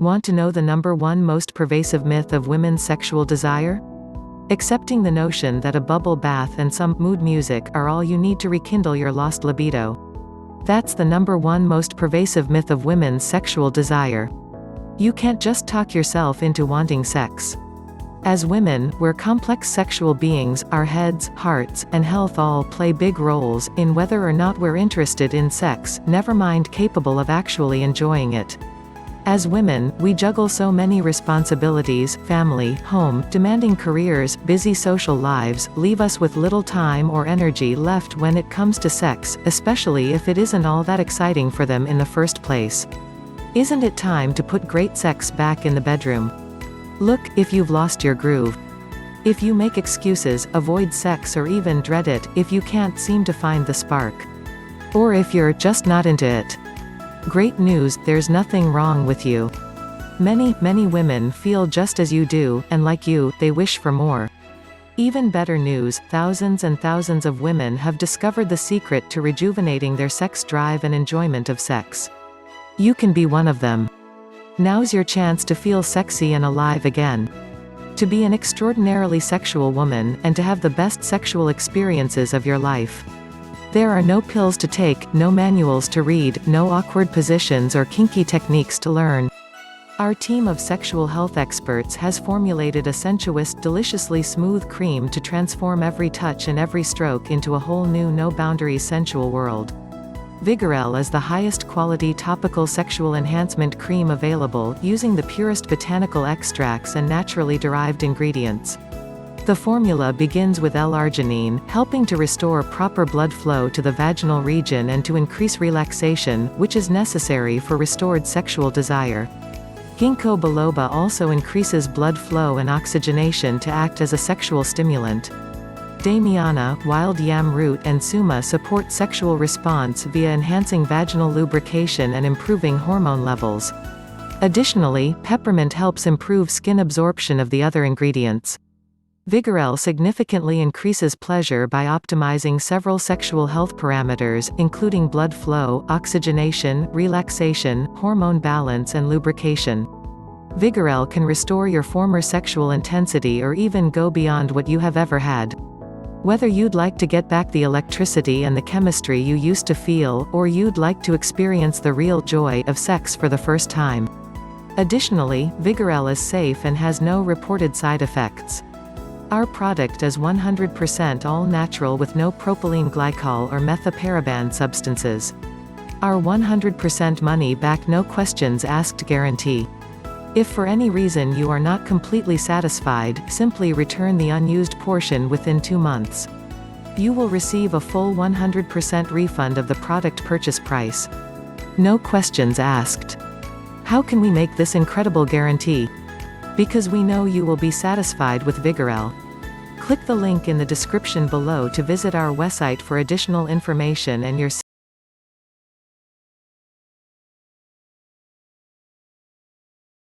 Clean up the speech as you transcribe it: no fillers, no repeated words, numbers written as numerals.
Want to know the #1 most pervasive myth of women's sexual desire? Accepting the notion that a bubble bath and some mood music are all you need to rekindle your lost libido. That's the #1 most pervasive myth of women's sexual desire. You can't just talk yourself into wanting sex. As women, we're complex sexual beings. Our heads, hearts, and health all play big roles in whether or not we're interested in sex, never mind capable of actually enjoying it. As women, we juggle so many responsibilities: family, home, demanding careers, busy social lives, leave us with little time or energy left when it comes to sex, especially if it isn't all that exciting for them in the first place. Isn't it time to put great sex back in the bedroom? Look, if you've lost your groove. If you make excuses, avoid sex, or even dread it, if you can't seem to find the spark. Or if you're just not into it. Great news, there's nothing wrong with you. Many women feel just as you do, and like you, they wish for more. Even better news, thousands and thousands of women have discovered the secret to rejuvenating their sex drive and enjoyment of sex. You can be one of them. Now's your chance to feel sexy and alive again. To be an extraordinarily sexual woman, and to have the best sexual experiences of your life. There are no pills to take, no manuals to read, no awkward positions or kinky techniques to learn. Our team of sexual health experts has formulated a sensuous, deliciously smooth cream to transform every touch and every stroke into a whole new no-boundaries sensual world. Vigorelle is the highest quality topical sexual enhancement cream available, using the purest botanical extracts and naturally derived ingredients. The formula begins with L-arginine, helping to restore proper blood flow to the vaginal region and to increase relaxation, which is necessary for restored sexual desire. Ginkgo biloba also increases blood flow and oxygenation to act as a sexual stimulant. Damiana, wild yam root, and suma support sexual response via enhancing vaginal lubrication and improving hormone levels. Additionally, peppermint helps improve skin absorption of the other ingredients. Vigorelle significantly increases pleasure by optimizing several sexual health parameters, including blood flow, oxygenation, relaxation, hormone balance, and lubrication. Vigorelle can restore your former sexual intensity or even go beyond what you have ever had. Whether you'd like to get back the electricity and the chemistry you used to feel, or you'd like to experience the real joy of sex for the first time. Additionally, Vigorelle is safe and has no reported side effects. Our product is 100% all-natural with no propylene glycol or methaparaban substances. Our 100% money-back no questions asked guarantee. If for any reason you are not completely satisfied, simply return the unused portion within 2 months. You will receive a full 100% refund of the product purchase price. No questions asked. How can we make this incredible guarantee? Because we know you will be satisfied with Vigorelle. Click the link in the description below to visit our website for additional information and your